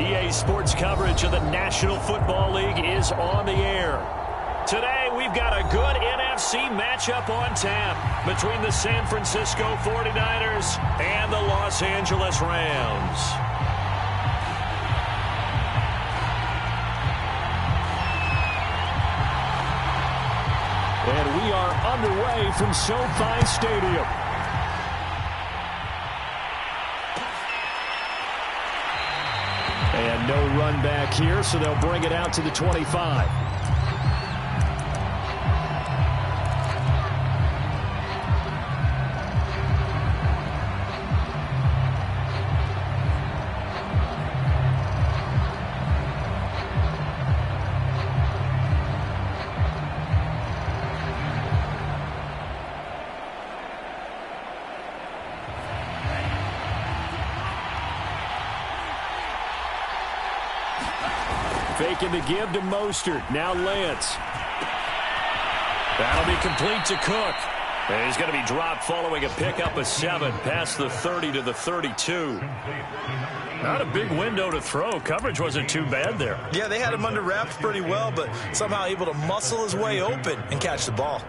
EA Sports coverage of the National Football League is on the air. Today, we've got a good NFC matchup on tap between the San Francisco 49ers and the Los Angeles Rams. And we are underway from SoFi Stadium. And no run back here, so they'll bring it out to the 25. Faking the give to Mostert. Now Lance. That'll be complete to Cook. And he's going to be dropped following a pickup of 7 past the 30 to the 32. Not a big window to throw. Coverage wasn't too bad there. Yeah, they had him under wraps pretty well, but somehow able to muscle his way open and catch the ball.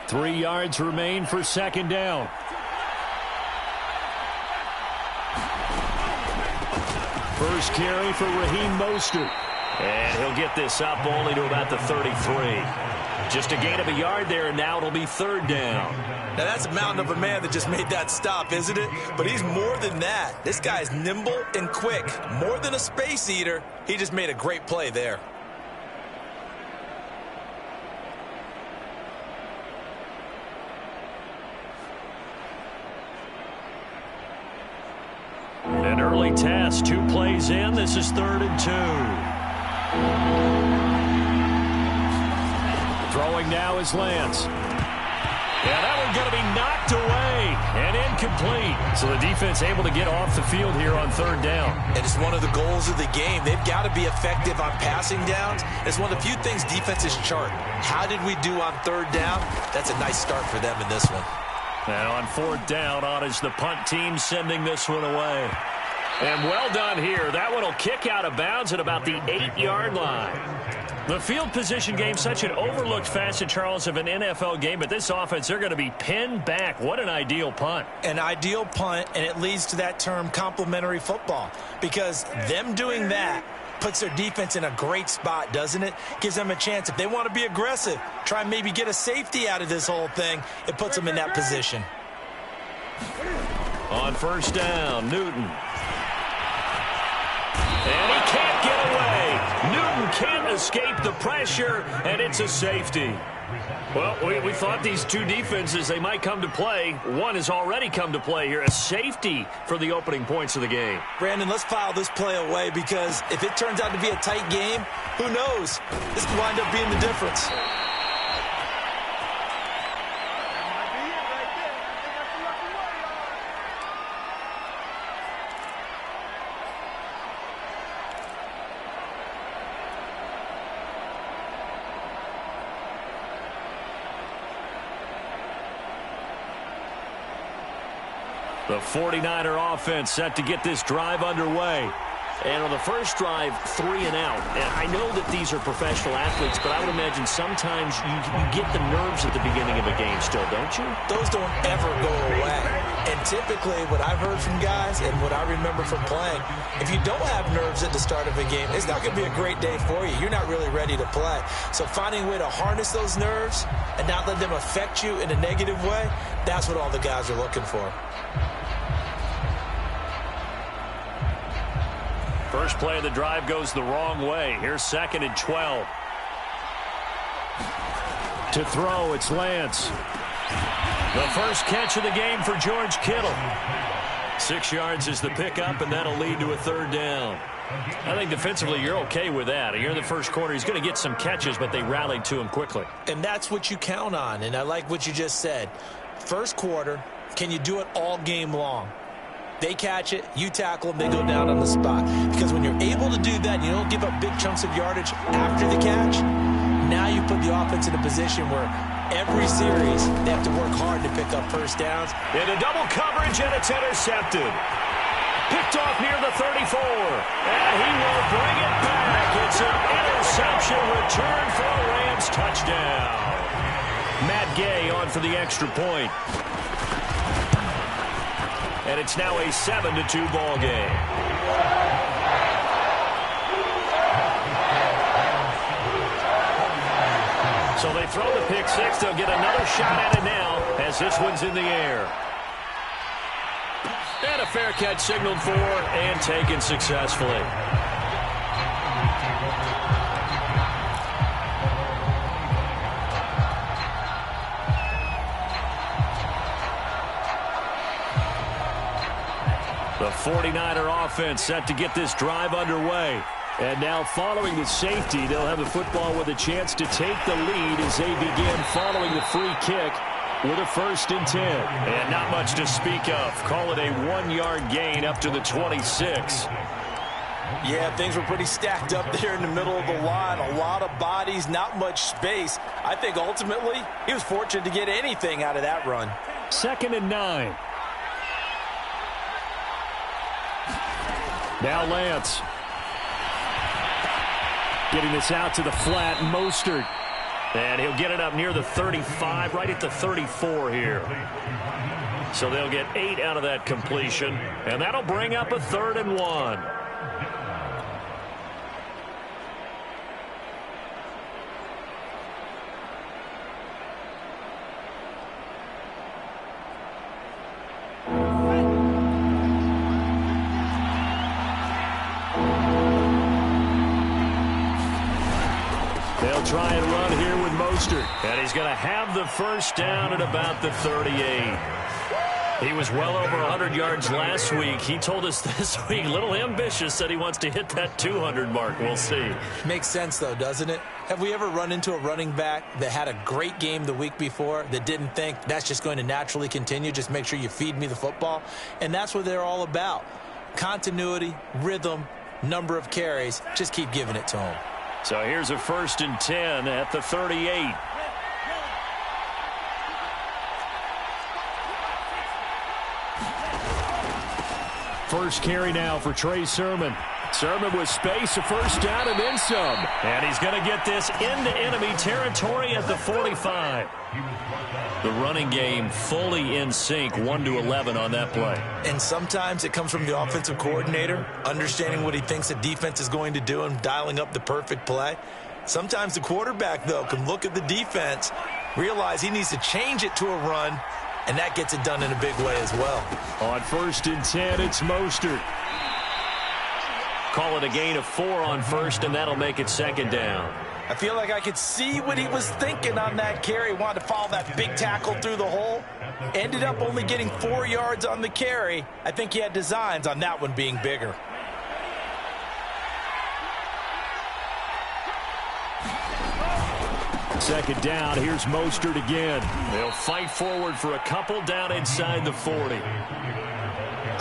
Three yards remain for second down. First carry for Raheem Mostert. And he'll get this up only to about the 33. Just a gain of a yard there, and now it'll be third down. Now that's a mountain of a man that just made that stop, isn't it? But he's more than that. This guy's nimble and quick. More than a space eater, he just made a great play there. An early test, 2 plays in. This is 3rd and 2. Throwing now is Lance. Yeah, that one's going to be knocked away and incomplete. So the defense able to get off the field here on 3rd down. And it's one of the goals of the game. They've got to be effective on passing downs. It's one of the few things defenses chart. How did we do on 3rd down? That's a nice start for them in this one. And on 4th down, on is the punt team sending this one away. And well done here. That one will kick out of bounds at about the 8-yard line. The field position game, such an overlooked facet, Charles, of an NFL game. But this offense, they're going to be pinned back. What an ideal punt. An ideal punt, and it leads to that term complementary football. Because them doing that puts their defense in a great spot, doesn't it? Gives them a chance. If they want to be aggressive, try and maybe get a safety out of this whole thing, it puts them in that position. On 1st down, Newton. And he can't get away. Newton can't escape the pressure, and it's a safety. Well, we thought these two defenses, they might come to play. One has already come to play here. A safety for the opening points of the game. Brandon, let's file this play away because if it turns out to be a tight game, who knows? This could wind up being the difference. The 49er offense set to get this drive underway. And on the first drive, 3 and out. And I know that these are professional athletes, but I would imagine sometimes you get the nerves at the beginning of a game still, don't you? Those don't ever go away. And typically what I've heard from guys and what I remember from playing, if you don't have nerves at the start of a game, it's not going to be a great day for you. You're not really ready to play. So finding a way to harness those nerves and not let them affect you in a negative way, that's what all the guys are looking for. First play of the drive goes the wrong way. Here's 2nd and 12. To throw, it's Lance. The first catch of the game for George Kittle. 6 yards is the pickup, and that'll lead to a 3rd down. I think defensively you're okay with that. You're in the first quarter. He's going to get some catches, but they rallied to him quickly. And that's what you count on, and I like what you just said. First quarter, can you do it all game long? They catch it, you tackle them, they go down on the spot. Because when you're able to do that, you don't give up big chunks of yardage after the catch, And now you put the offense in a position where every series they have to work hard to pick up first downs. Into double coverage, and it's intercepted. Picked off near the 34. And he will bring it back. It's an interception return for a Rams touchdown. Matt Gay on for the extra point. And it's now a 7-2 ball game. So they throw the pick six. They'll get another shot at it now as this one's in the air. And a fair catch signaled for and taken successfully. The 49er offense set to get this drive underway. And now following the safety, they'll have the football with a chance to take the lead as they begin following the free kick with a 1st and 10. And not much to speak of. Call it a 1-yard gain up to the 26. Yeah, things were pretty stacked up there in the middle of the line. A lot of bodies, not much space. I think ultimately he was fortunate to get anything out of that run. 2nd and 9. Now Lance. Getting this out to the flat, Mostert. And he'll get it up near the 35, right at the 34 here. So they'll get 8 out of that completion. And that'll bring up a 3rd and 1. They'll try and run here with Mostert. And he's going to have the first down at about the 38. He was well over 100 yards last week. He told us this week, a little ambitious, that he wants to hit that 200 mark. We'll see. Makes sense, though, doesn't it? Have we ever run into a running back that had a great game the week before that didn't think that's just going to naturally continue? Just make sure you feed me the football. And that's what they're all about. Continuity, rhythm, number of carries. Just keep giving it to him. So here's a 1st and 10 at the 38. First carry now for Trey Sermon. Sermon with space, a first down and then some. And he's going to get this into enemy territory at the 45. The running game fully in sync, 1-11 on that play. And sometimes it comes from the offensive coordinator, understanding what he thinks the defense is going to do and dialing up the perfect play. Sometimes the quarterback, though, can look at the defense, realize he needs to change it to a run, and that gets it done in a big way as well. On 1st and 10, it's Mostert. Call it a gain of 4 on 1st, and that'll make it 2nd down. I feel like I could see what he was thinking on that carry. Wanted to follow that big tackle through the hole. Ended up only getting 4 yards on the carry. I think he had designs on that one being bigger. Second down, here's Mostert again. They'll fight forward for a couple down inside the 40.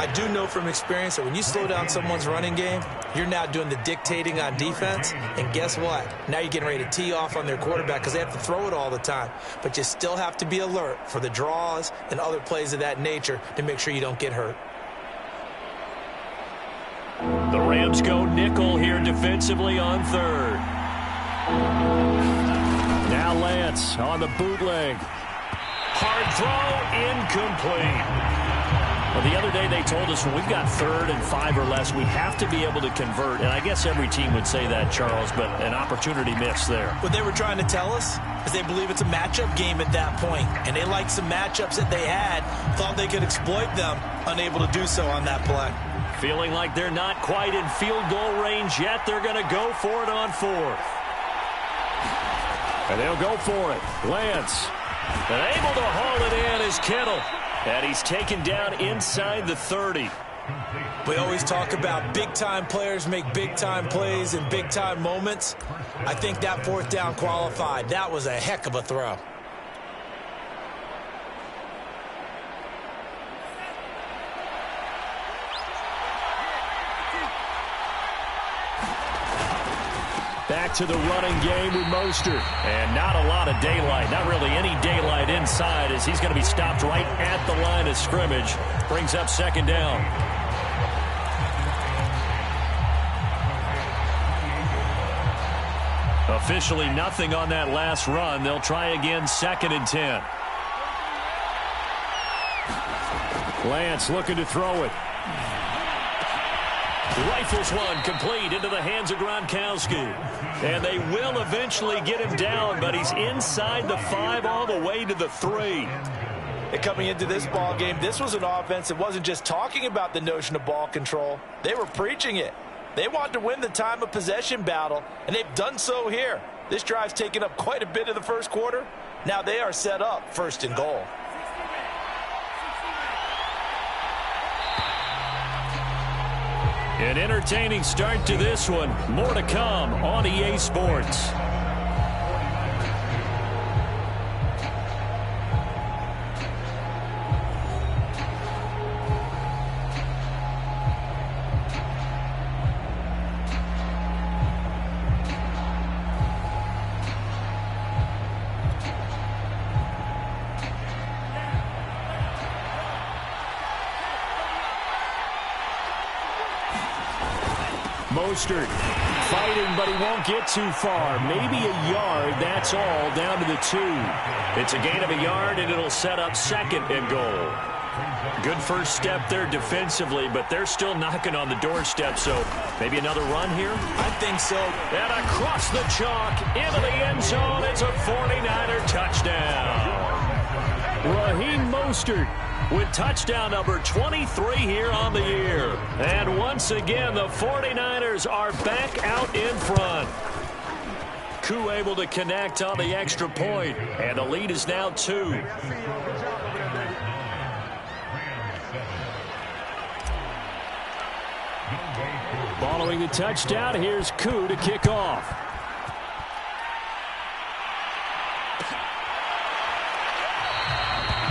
I do know from experience that when you slow down someone's running game, you're now doing the dictating on defense. And guess what? Now you're getting ready to tee off on their quarterback because they have to throw it all the time. But you still have to be alert for the draws and other plays of that nature to make sure you don't get hurt. The Rams go nickel here defensively on 3rd. Now Lance on the bootleg. Hard throw, incomplete. Well, the other day they told us when we've got 3rd and 5 or less, we have to be able to convert. And I guess every team would say that, Charles, but an opportunity missed there. What they were trying to tell us is they believe it's a matchup game at that point. And they liked some matchups that they had, thought they could exploit them, unable to do so on that play. Feeling like they're not quite in field goal range yet. They're going to go for it on 4th. And they'll go for it. Lance. And able to haul it in is Kittle. And he's taken down inside the 30. We always talk about big-time players make big-time plays in big-time moments. I think that 4th down qualified. That was a heck of a throw. Back to the running game with Mostert. And not a lot of daylight. Not really any daylight inside as he's going to be stopped right at the line of scrimmage. Brings up second down. Officially nothing on that last run. They'll try again, 2nd and 10. Lance looking to throw it. Rifles one complete into the hands of Gronkowski. And they will eventually get him down, but he's inside the 5 all the way to the 3. And coming into this ball game, this was an offense that wasn't just talking about the notion of ball control. They were preaching it. They wanted to win the time of possession battle, and they've done so here. This drive's taken up quite a bit of the first quarter. Now they are set up 1st and goal. An entertaining start to this one. More to come on EA Sports. Mostert fighting, but he won't get too far. Maybe a yard, that's all, down to the 2. It's a gain of a yard, and it'll set up 2nd and goal. Good first step there defensively, but they're still knocking on the doorstep, so maybe another run here? I think so. And across the chalk, into the end zone, it's a 49er touchdown. Raheem Mostert with touchdown number 23 here on the year. And once again, the 49ers are back out in front. Koo able to connect on the extra point, and the lead is now 2. Following the touchdown, here's Koo to kick off.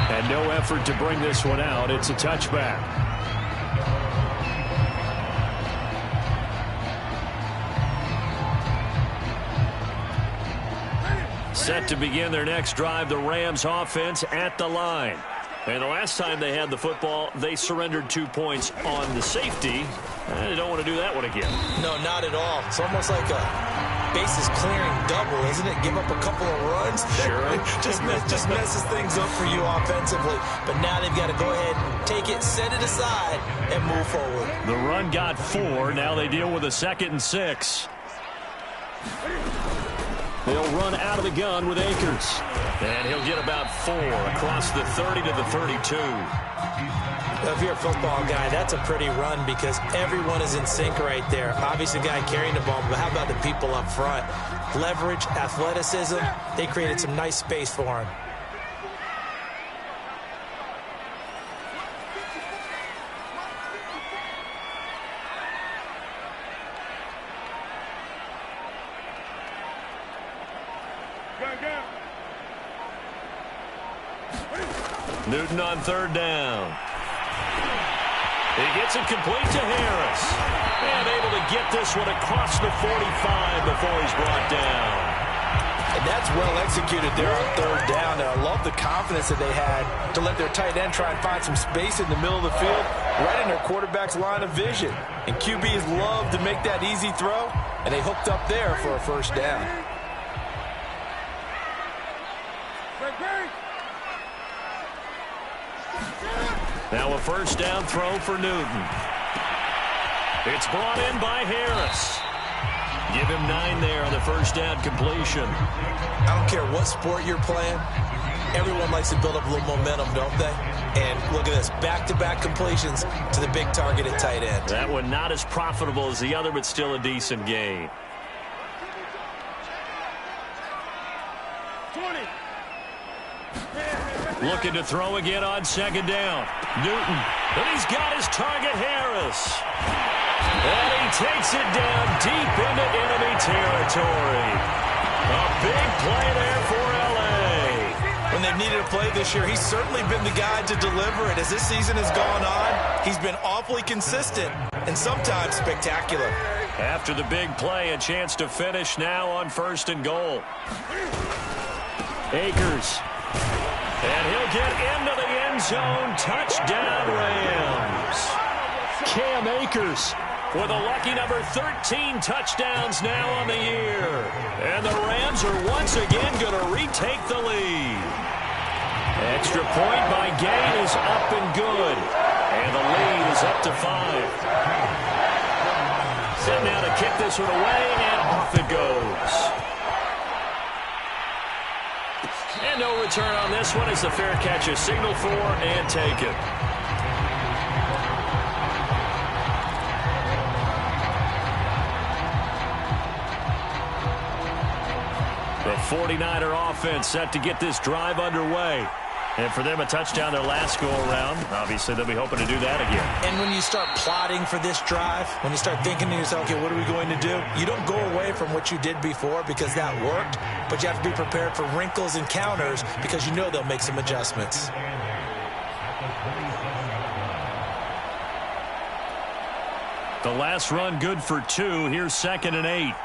And no effort to bring this one out. It's a touchback. Set to begin their next drive, the Rams offense at the line. And the last time they had the football, they surrendered 2 points on the safety. They don't want to do that one again. No, not at all. It's almost like a bases clearing double, isn't it? Give up a couple of runs. Sure. just messes things up for you offensively. But now they've got to go ahead, take it, set it aside, and move forward. The run got 4. Now they deal with a 2nd and 6. They'll run out of the gun with Akers. And he'll get about 4 across the 30 to the 32. If you're a football guy, that's a pretty run because everyone is in sync right there. Obviously, the guy carrying the ball, but how about the people up front? Leverage, athleticism, they created some nice space for him. Newton on 3rd down. He gets it complete to Harris. And able to get this one across the 45 before he's brought down. And that's well executed there on 3rd down. And I love the confidence that they had to let their tight end try and find some space in the middle of the field, right in their quarterback's line of vision. And QBs love to make that easy throw, and they hooked up there for a 1st down. Now a 1st down throw for Newton. It's brought in by Harris. Give him 9 there on the 1st down completion. I don't care what sport you're playing. Everyone likes to build up a little momentum, don't they? And look at this, back-to-back completions to the big targeted tight end. That one not as profitable as the other, but still a decent gain. 20. Looking to throw again on 2nd down. Newton. And he's got his target, Harris. And he takes it down deep into enemy territory. A big play there for L.A. When they've needed a play this year, he's certainly been the guy to deliver it. As this season has gone on, he's been awfully consistent and sometimes spectacular. After the big play, a chance to finish now on 1st and goal. Akers. And he'll get into the end zone. Touchdown, Rams. Cam Akers with a lucky number 13 touchdowns now on the year. And the Rams are once again going to retake the lead. Extra point by Gay is up and good. And the lead is up to 5. Set now to kick this one away, and off it goes. And no return on this one as the fair catch is signaled for and taken. The 49er offense set to get this drive underway. And for them, a touchdown their last go-around. Obviously, they'll be hoping to do that again. And when you start plotting for this drive, when you start thinking to yourself, okay, what are we going to do? You don't go away from what you did before because that worked, but you have to be prepared for wrinkles and counters because you know they'll make some adjustments. The last run good for 2. Here's 2nd and 8.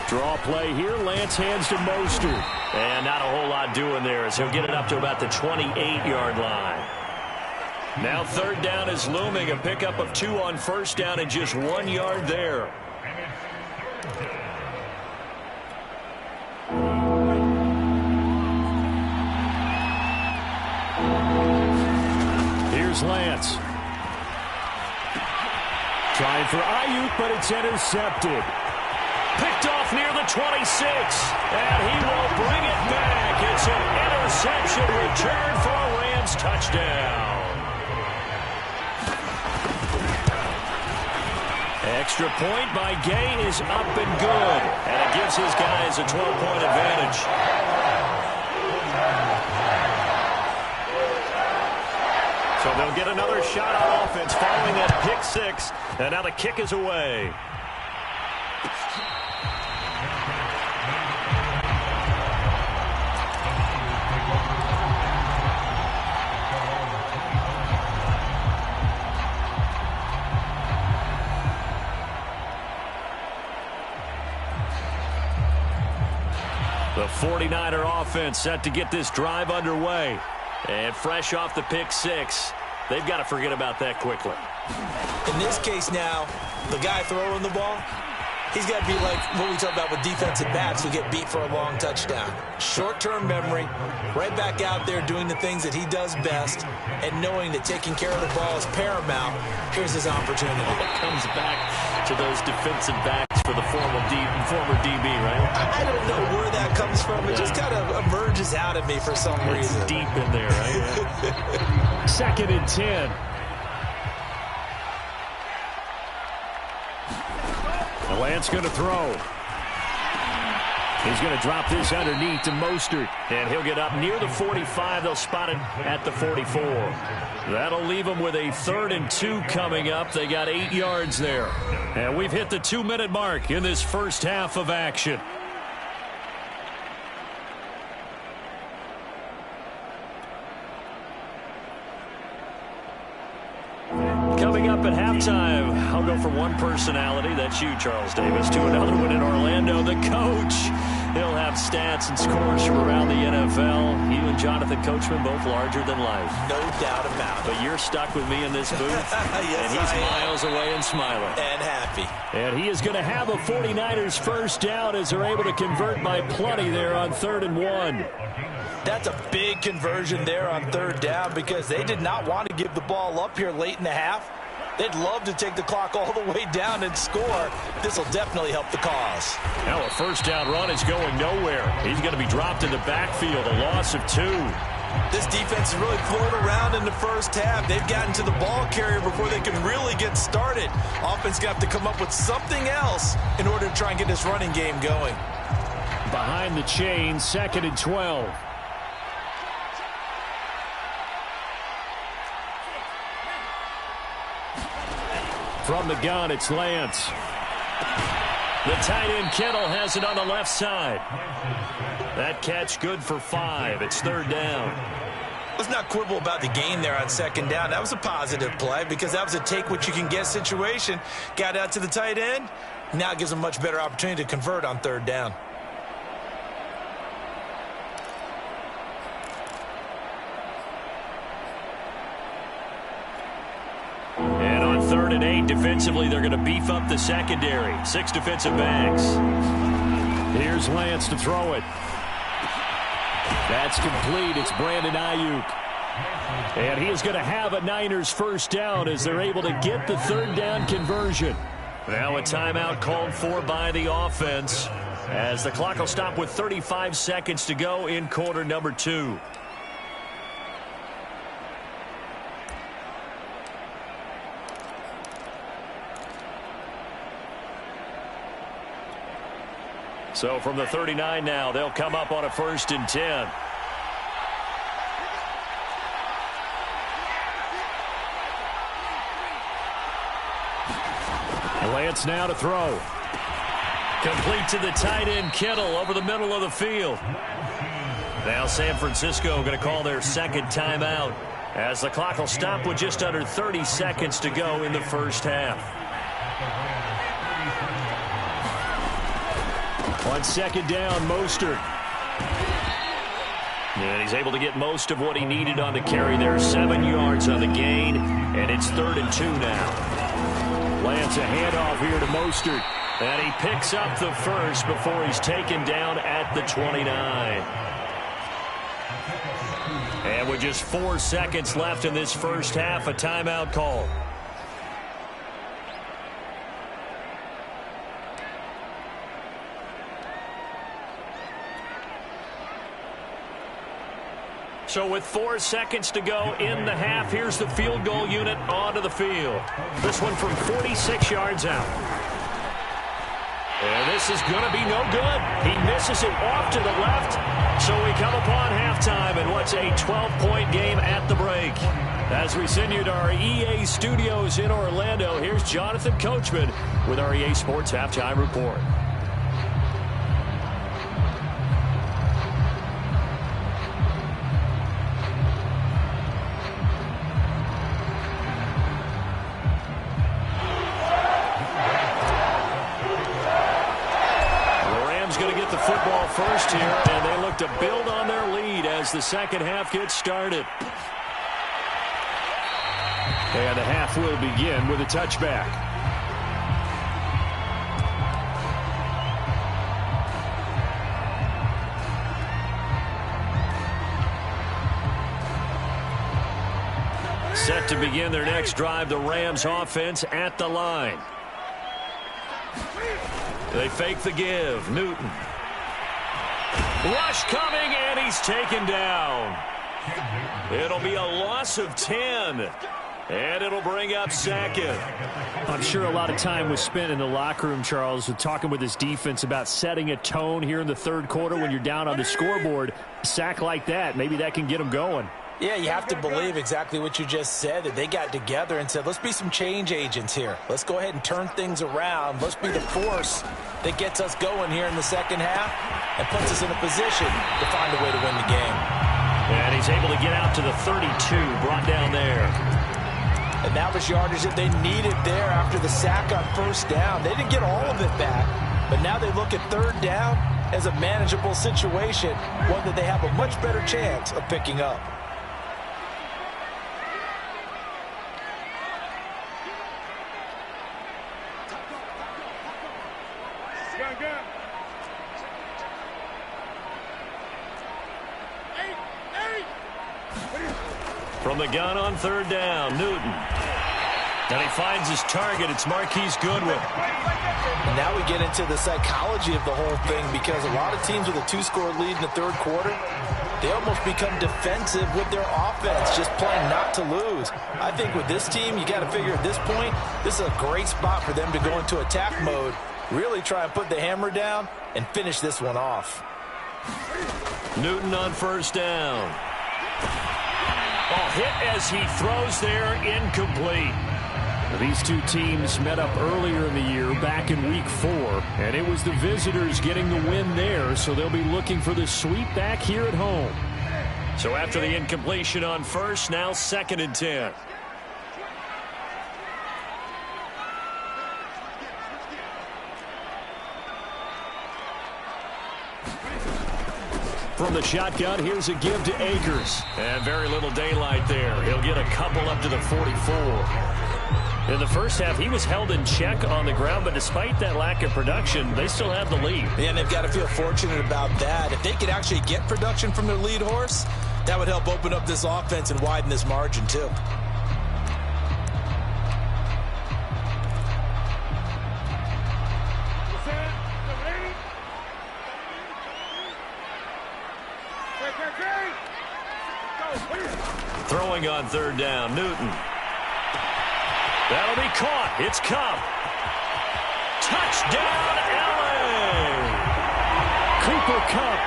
Draw play here. Lance hands to Mostert. And not a whole lot doing there as he'll get it up to about the 28-yard line. Now 3rd down is looming. A pickup of 2 on 1st down and just 1 yard there. Here's Lance. Trying for Ayuk, but it's intercepted. Picked off near the 26, and he will bring it back. It's an interception return for a Rams touchdown. Extra point by Gay is up and good, and it gives his guys a 12-point advantage. So they'll get another shot on offense following that pick 6, and now the kick is away. The 49er offense set to get this drive underway. And fresh off the pick 6, they've got to forget about that quickly. In this case now, the guy throwing the ball, he's got to be like what we talk about with defensive backs who get beat for a long touchdown. Short-term memory, right back out there doing the things that he does best, and knowing that taking care of the ball is paramount. Here's his opportunity. It comes back to those defensive backs for the former DB, right? I don't know where that comes from. It just kind of emerges out of me for some reason. It's deep in there, right? 2nd and 10. Lance going to throw. He's going to drop this underneath to Mostert. And he'll get up near the 45. They'll spot it at the 44. That'll leave them with a 3rd and 2 coming up. They got 8 yards there. And we've hit the 2-minute mark in this first half of action. Coming up at halftime, I'll go from one personality, that's you, Charles Davis, to another one in Orlando, the coach. He'll have stats and scores from around the NFL. You and Jonathan Coachman, both larger than life. No doubt about it. But you're stuck with me in this booth, yes, and he's miles away and smiling. And happy. And he is going to have a 49ers first down as they're able to convert by plenty there on 3rd and 1. That's a big conversion there on 3rd down because they did not want to give the ball up here late in the half. They'd love to take the clock all the way down and score. This will definitely help the cause. Now a first down run is going nowhere. He's going to be dropped in the backfield, a loss of 2. This defense is really floating around in the first half. They've gotten to the ball carrier before they can really get started. Offense going to have to come up with something else in order to try and get this running game going. Behind the chain, 2nd and 12. From the gun, it's Lance. The tight end, Kittle, has it on the left side. That catch good for 5. It's 3rd down. Let's not quibble about the gain there on second down. That was a positive play because that was a take-what-you-can-get situation. Got out to the tight end. Now it gives them a much better opportunity to convert on third down. And on 3rd and 8, defensively, they're going to beef up the secondary. 6 defensive backs. Here's Lance to throw it. That's complete. It's Brandon Ayuk. And he is going to have a Niners first down as they're able to get the third down conversion. Now a timeout called for by the offense as the clock will stop with 35 seconds to go in quarter number 2. So from the 39 now, they'll come up on a 1st and 10. Lance now to throw. Complete to the tight end, Kittle, over the middle of the field. Now San Francisco going to call their second timeout as the clock will stop with just under 30 seconds to go in the first half. On second down, Mostert. And he's able to get most of what he needed on the carry there. 7 yards on the gain, and it's 3rd and 2 now. Lance a handoff here to Mostert. And he picks up the first before he's taken down at the 29. And with just 4 seconds left in this first half, a timeout call. So with 4 seconds to go in the half, here's the field goal unit onto the field. This one from 46 yards out. And this is going to be no good. He misses it off to the left. So we come upon halftime and what's a 12-point game at the break. As we send you to our EA studios in Orlando, here's Jonathan Coachman with our EA Sports Halftime Report. First here, and they look to build on their lead as the second half gets started. And the half will begin with a touchback. Set to begin their next drive, the Rams offense at the line. They fake the give. Newton. Rush coming, and he's taken down. It'll be a loss of 10, and it'll bring up second. I'm sure a lot of time was spent in the locker room, Charles, with talking with his defense about setting a tone here in the third quarter when you're down on the scoreboard. A sack like that, maybe that can get them going. Yeah, you have to believe exactly what you just said, that they got together and said, let's be some change agents here. Let's go ahead and turn things around. Let's be the force that gets us going here in the second half and puts us in a position to find a way to win the game. And he's able to get out to the 32, brought down there. And that was yardage that they needed there after the sack on first down. They didn't get all of it back, but now they look at third down as a manageable situation, one that they have a much better chance of picking up. From the gun on third down, Newton. And he finds his target. It's Marquise Goodwin. And now we get into the psychology of the whole thing, because a lot of teams with a 2-score lead in the third quarter, they almost become defensive with their offense, just playing not to lose. I think with this team, you got to figure at this point, this is a great spot for them to go into attack mode, really try and put the hammer down and finish this one off. Newton on first down. Hit as he throws there, incomplete. These two teams met up earlier in the year, back in week 4, and it was the visitors getting the win there, so they'll be looking for the sweep back here at home. So after the incompletion on first, now 2nd and 10. From the shotgun, here's a give to Akers. And very little daylight there. He'll get a couple up to the 44. In the first half, he was held in check on the ground, but despite that lack of production, they still have the lead. Yeah, and they've got to feel fortunate about that. If they could actually get production from their lead horse, that would help open up this offense and widen this margin, too. Throwing on 3rd down, Newton. That'll be caught. It's Kupp. Touchdown, LA! Cooper Kupp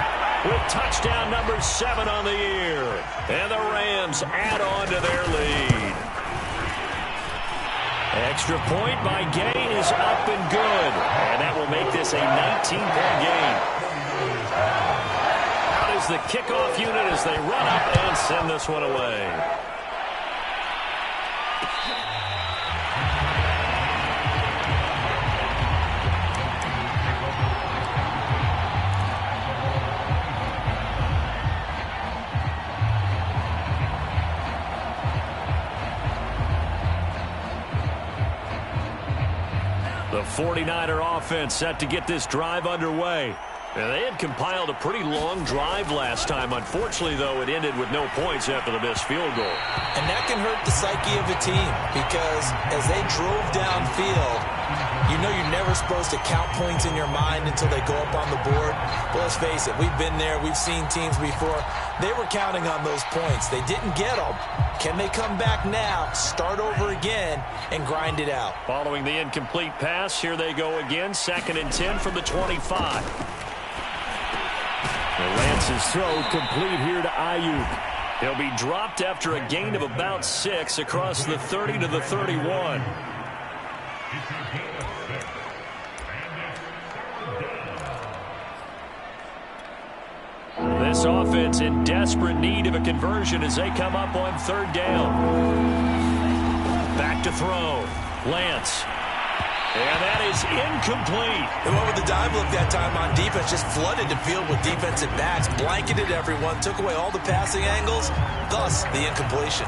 with touchdown number 7 on the year. And the Rams add on to their lead. Extra point by Gay is up and good. And that will make this a 19-point game. Out is the kickoff unit as they run up and send this one away. The 49er offense set to get this drive underway. And they had compiled a pretty long drive last time. Unfortunately, though, it ended with no points after the missed field goal. And that can hurt the psyche of a team because as they drove downfield, you know you're never supposed to count points in your mind until they go up on the board. But let's face it, we've been there. We've seen teams before. They were counting on those points. They didn't get them. Can they come back now, start over again, and grind it out? Following the incomplete pass, here they go again. 2nd and 10 from the 25. Lance's throw complete here to Ayuk. He'll be dropped after a gain of about 6 across the 30 to the 31. This offense in desperate need of a conversion as they come up on 3rd down. Back to throw. Lance. And that is incomplete. They went with the dive look that time on defense, just flooded the field with defensive backs, blanketed everyone, took away all the passing angles, thus the incompletion.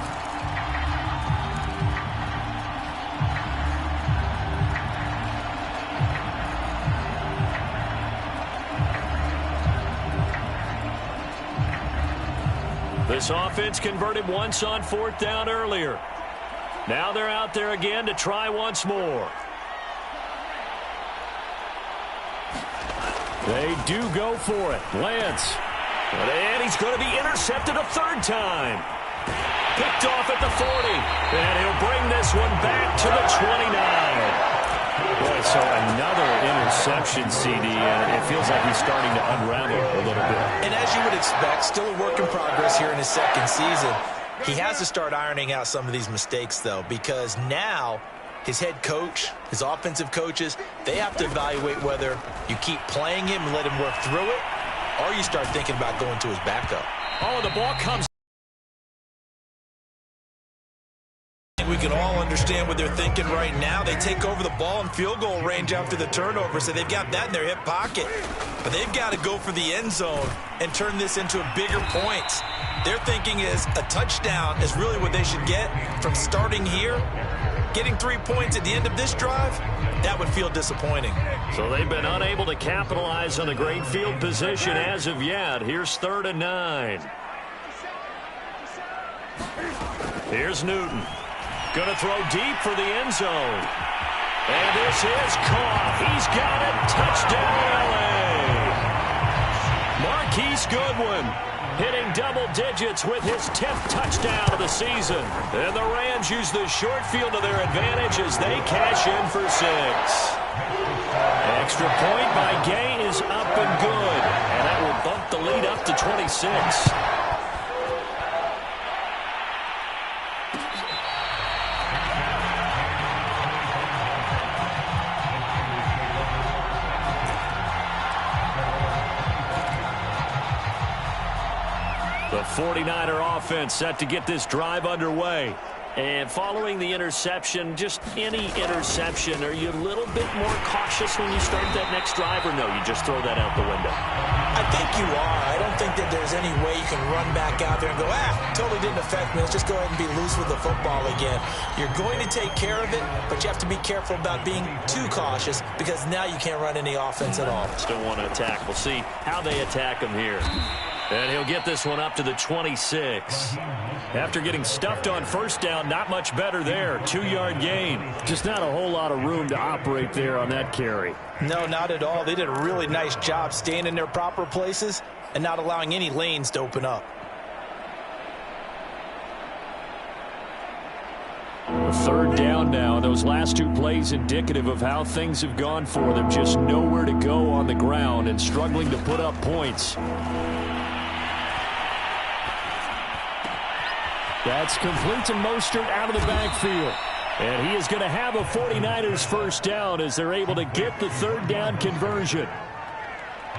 This offense converted once on 4th down earlier. Now they're out there again to try once more. They do go for it. Lance. And he's going to be intercepted a 3rd time. Picked off at the 40. And he'll bring this one back to the 29. Boy, so another interception, CD, and it feels like he's starting to unravel a little bit. And as you would expect, still a work in progress here in his 2nd season. He has to start ironing out some of these mistakes, though, because now his head coach, his offensive coaches, they have to evaluate whether you keep playing him and let him work through it, or you start thinking about going to his backup. Oh, the ball comes. We can all understand what they're thinking right now. They take over the ball in field goal range after the turnover, so they've got that in their hip pocket. But they've got to go for the end zone and turn this into a bigger points. Their thinking is a touchdown is really what they should get from starting here. Getting 3 points at the end of this drive, that would feel disappointing. So they've been unable to capitalize on the great field position as of yet. Here's 3rd and 9. Here's Newton. Going to throw deep for the end zone. And this is caught. He's got it. Touchdown, LA. Marquise Goodwin hitting double digits with his 10th touchdown of the season. And the Rams use the short field to their advantage as they cash in for 6. Extra point by Gay is up and good. And that will bump the lead up to 26. The 49er offense set to get this drive underway. And following the interception, just any interception, are you a little bit more cautious when you start that next drive, or no, you just throw that out the window? I think you are. I don't think that there's any way you can run back out there and go, totally didn't affect me. Let's just go ahead and be loose with the football again. You're going to take care of it, but you have to be careful about being too cautious because now you can't run any offense at all. Still want to attack. We'll see how they attack him here. And he'll get this one up to the 26. After getting stuffed on first down, not much better there. 2-yard gain. Just not a whole lot of room to operate there on that carry. No, not at all. They did a really nice job staying in their proper places and not allowing any lanes to open up. Third down now. Those last two plays indicative of how things have gone for them. Just nowhere to go on the ground and struggling to put up points. That's complete to Mostert out of the backfield. And he is going to have a 49ers first down as they're able to get the third down conversion.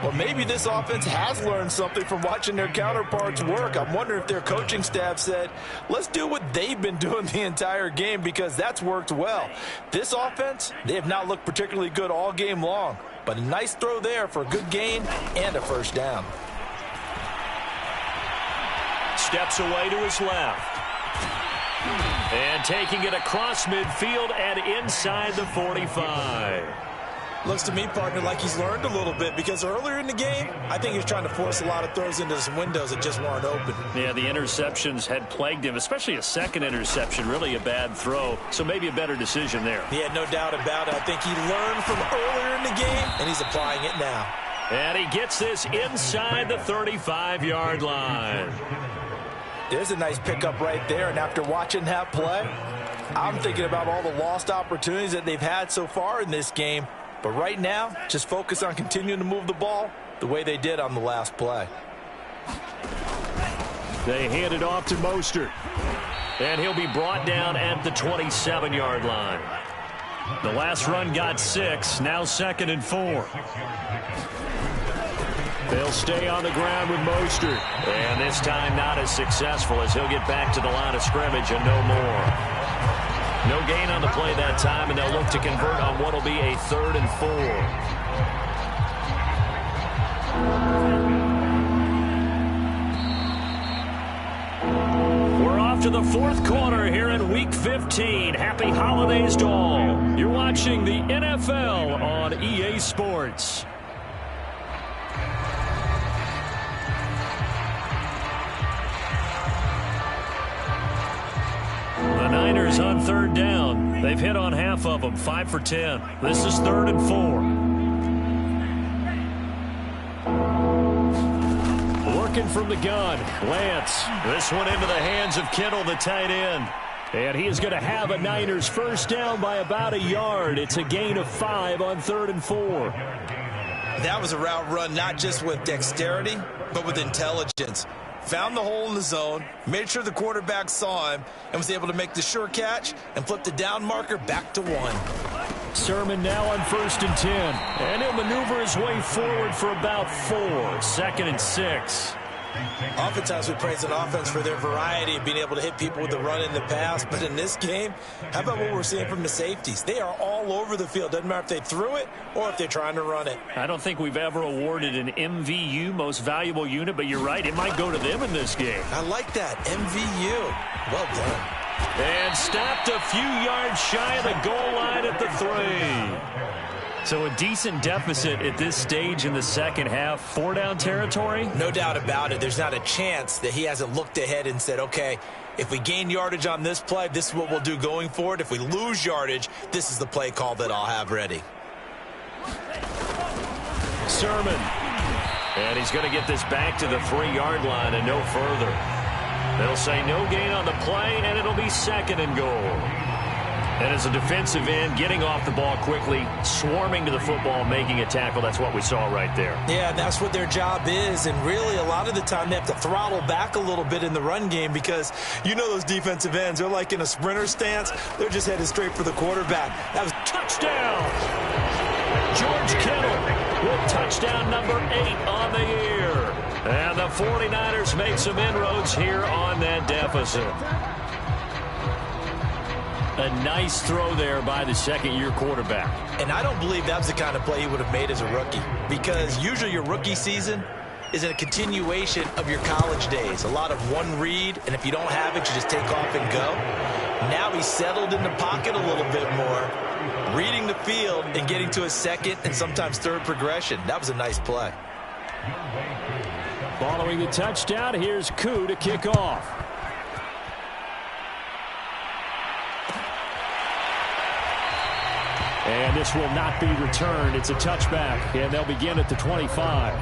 Well, maybe this offense has learned something from watching their counterparts work. I'm wondering if their coaching staff said, let's do what they've been doing the entire game because that's worked well. This offense, they have not looked particularly good all game long. But a nice throw there for a good gain and a first down. Steps away to his left. And taking it across midfield and inside the 45. Looks to me, partner, like he's learned a little bit because earlier in the game, I think he was trying to force a lot of throws into some windows that just weren't open. Yeah, the interceptions had plagued him, especially a second interception, really a bad throw. So maybe a better decision there. Yeah, no doubt about it. I think he learned from earlier in the game, and he's applying it now. And he gets this inside the 35-yard line. There's a nice pickup right there, and after watching that play, I'm thinking about all the lost opportunities that they've had so far in this game. But right now, just focus on continuing to move the ball the way they did on the last play. They hand it off to Mostert. And he'll be brought down at the 27-yard line. The last run got 6, now 2nd and 4. They'll stay on the ground with Mostert. And this time not as successful as he'll get back to the line of scrimmage and no more. No gain on the play that time, and they'll look to convert on what will be a 3rd and 4. We're off to the 4th quarter here in Week 15. Happy holidays to all. You're watching the NFL on EA Sports. The Niners on 3rd down. They've hit on half of them, 5 for 10. This is 3rd and 4. Working from the gun, Lance. This one into the hands of Kittle, the tight end. And he is going to have a Niners first down by about a yard. It's a gain of 5 on 3rd and 4. That was a route run not just with dexterity, but with intelligence. Found the hole in the zone, made sure the quarterback saw him, and was able to make the sure catch and flip the down marker back to 1. Sermon now on 1st and 10. And he'll maneuver his way forward for about 4. 2nd and 6. Oftentimes we praise an offense for their variety of being able to hit people with the run in the pass. But in this game, how about what we're seeing from the safeties? They are all over the field. Doesn't matter if they threw it or if they're trying to run it. I don't think we've ever awarded an MVU, most valuable unit, but you're right. It might go to them in this game. I like that. MVU. Well done. And stopped a few yards shy of the goal line at the 3. So a decent deficit at this stage in the second half. 4-down territory? No doubt about it. There's not a chance that he hasn't looked ahead and said, okay, if we gain yardage on this play, this is what we'll do going forward. If we lose yardage, this is the play call that I'll have ready. Sermon. And he's going to get this back to the 3-yard line and no further. They'll say no gain on the play, and it'll be 2nd and goal. And as a defensive end, getting off the ball quickly, swarming to the football, making a tackle, that's what we saw right there. Yeah, that's what their job is. And really, a lot of the time, they have to throttle back a little bit in the run game because you know those defensive ends, they're like in a sprinter stance. They're just headed straight for the quarterback. That was touchdown! George Kittle with touchdown number 8 on the year. And the 49ers made some inroads here on that deficit. A nice throw there by the second-year quarterback. And I don't believe that's the kind of play he would have made as a rookie, because usually your rookie season is a continuation of your college days. A lot of one read, and if you don't have it, you just take off and go. Now he's settled in the pocket a little bit more, reading the field and getting to a second and sometimes third progression. That was a nice play. Following the touchdown, here's Koo to kick off. And this will not be returned. It's a touchback, and they'll begin at the 25.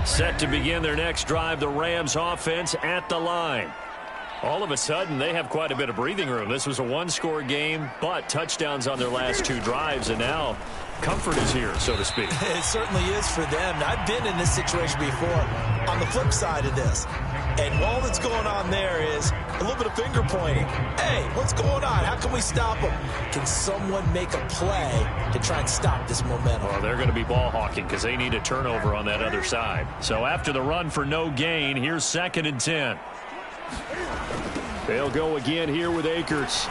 Set to begin their next drive, the Rams offense at the line. All of a sudden, they have quite a bit of breathing room. This was a one-score game, but touchdowns on their last two drives, and now comfort is here, so to speak. It certainly is for them. I've been in this situation before on the flip side of this. And all that's going on there is a little bit of finger pointing. Hey, what's going on? How can we stop them? Can someone make a play to try and stop this momentum? Well, they're going to be ball hawking because they need a turnover on that other side. So after the run for no gain, here's 2nd and 10. They'll go again here with Akers.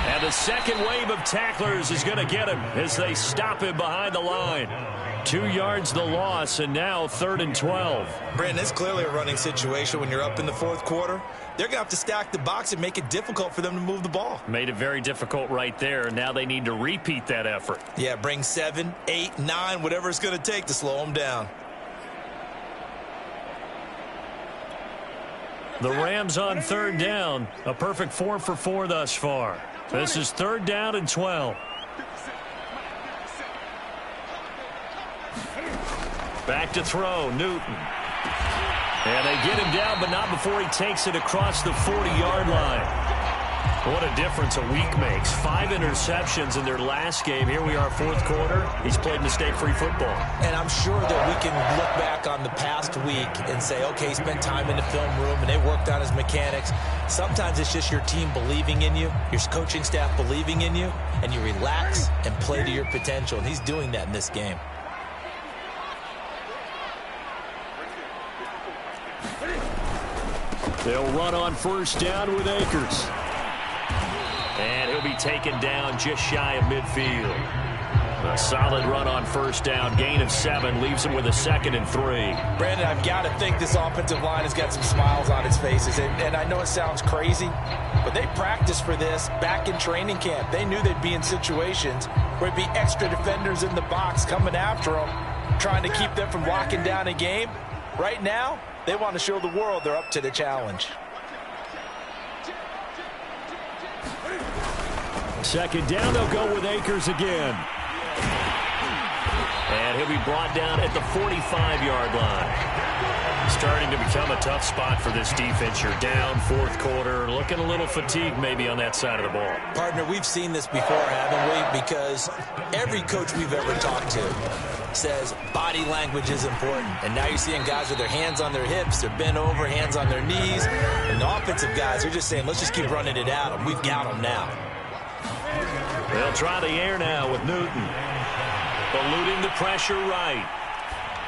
And the second wave of tacklers is going to get him as they stop him behind the line. 2 yards the loss, and now 3rd and 12. Brandon, it's clearly a running situation when you're up in the fourth quarter. They're going to have to stack the box and make it difficult for them to move the ball. Made it very difficult right there. Now they need to repeat that effort. Yeah, bring 7, 8, 9, whatever it's going to take to slow them down. The Rams on 3rd down. A perfect 4 for 4 thus far. This is 3rd down and 12. Back to throw, Newton. And they get him down, but not before he takes it across the 40-yard line. What a difference a week makes. 5 interceptions in their last game. Here we are, 4th quarter. He's played mistake-free football. And I'm sure that we can look back on the past week and say, okay, he spent time in the film room and they worked on his mechanics. Sometimes it's just your team believing in you, your coaching staff believing in you, and you relax and play to your potential. And he's doing that in this game. They'll run on 1st down with Akers. And he'll be taken down just shy of midfield. A solid run on 1st down. Gain of 7 leaves him with a 2nd and 3. Brandon, I've got to think this offensive line has got some smiles on its faces. And I know it sounds crazy, but they practiced for this back in training camp. They knew they'd be in situations where it'd be extra defenders in the box coming after them, trying to keep them from locking down a game. Right now, they want to show the world they're up to the challenge. 2nd down, they'll go with Akers again. And he'll be brought down at the 45-yard line. Starting to become a tough spot for this defense. You're down 4th quarter, looking a little fatigued maybe on that side of the ball. Partner, we've seen this before, haven't we? Because every coach we've ever talked to says body language is important. And now you're seeing guys with their hands on their hips, they're bent over, hands on their knees. And the offensive guys are just saying, let's just keep running it at them. We've got them now. They'll try the air now with Newton. Eluding the pressure right.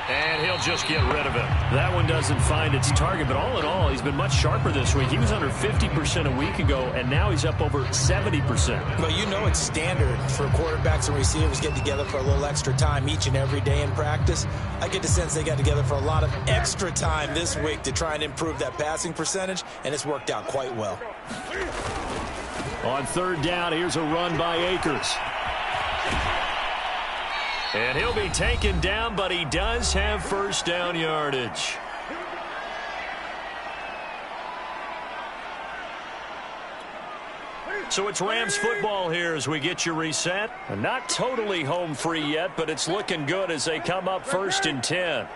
And he'll just get rid of it. That one doesn't find its target, but all in all, he's been much sharper this week. He was under 50% a week ago, and now he's up over 70%. Well, you know it's standard for quarterbacks and receivers getting together for a little extra time each and every day in practice. I get the sense they got together for a lot of extra time this week to try and improve that passing percentage, and it's worked out quite well. On 3rd down, here's a run by Akers. And he'll be taken down, but he does have 1st down yardage. So it's Rams football here as we get you reset. Not totally home free yet, but it's looking good as they come up 1st and 10.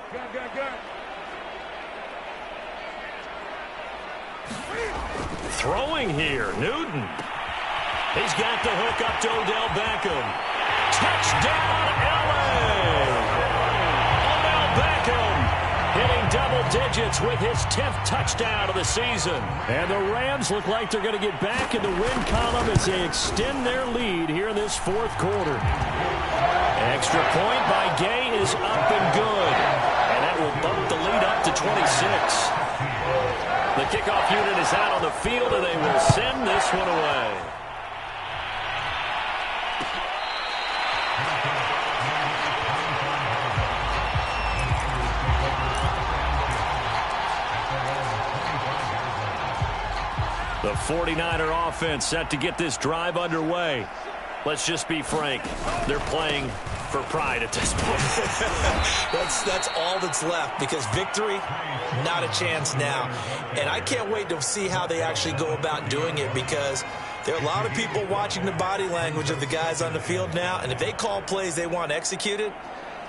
Throwing here, Newton. He's got the hook up to Odell Beckham. Touchdown, L.A. Odell Beckham hitting double digits with his 10th touchdown of the season. And the Rams look like they're going to get back in the win column as they extend their lead here in this fourth quarter. Extra point by Gay is up and good. And that will bump the lead up to 26. The kickoff unit is out on the field, and they will send this one away. The 49er offense set to get this drive underway. Let's just be frank. They're playing for pride at this point. That's all that's left, because victory, not a chance now. And I can't wait to see how they actually go about doing it, because there are a lot of people watching the body language of the guys on the field now, and if they call plays they want executed,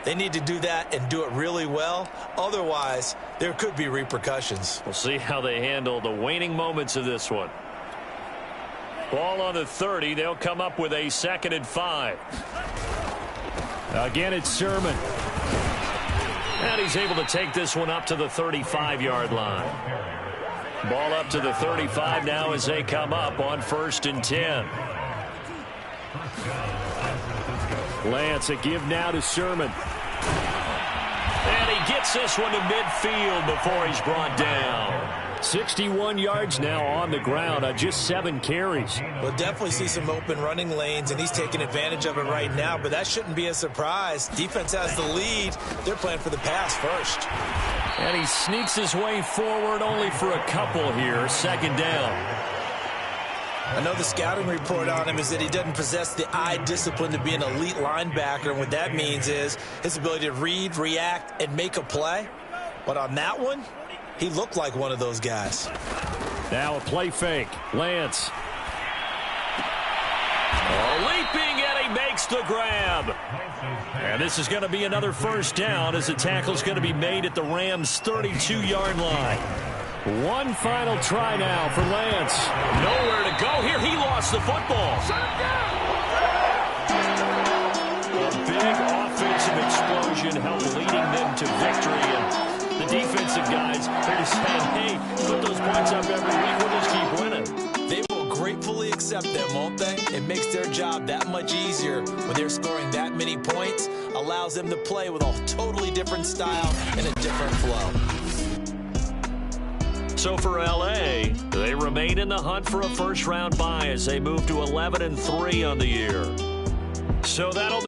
they need to do that and do it really well. Otherwise, there could be repercussions. We'll see how they handle the waning moments of this one. Ball on the 30. They'll come up with a 2nd and 5. Again, it's Sermon. And he's able to take this one up to the 35-yard line. Ball up to the 35 now as they come up on 1st and 10. Lance, a give now to Sermon. And he gets this one to midfield before he's brought down. 61 yards now on the ground on just 7 carries. We'll definitely see some open running lanes, and he's taking advantage of it right now, but that shouldn't be a surprise. Defense has the lead. They're playing for the pass first. And he sneaks his way forward only for a couple here. 2nd down. I know the scouting report on him is that he doesn't possess the eye discipline to be an elite linebacker, and what that means is his ability to read, react, and make a play. But on that one, he looked like one of those guys. Now a play fake. Lance. Leaping, and he makes the grab. And this is going to be another 1st down as the tackle is going to be made at the Rams' 32-yard line. One final try now for Lance. Nowhere to go here. He lost the football. A big offensive explosion helped leading them to victory. And the defensive guys are just saying, hey, put those points up every week. We'll just keep winning. They will gratefully accept them, won't they? It makes their job that much easier when they're scoring that many points. Allows them to play with a totally different style and a different flow. So for L.A., they remain in the hunt for a first-round bye as they move to 11-3 on the year. So that'll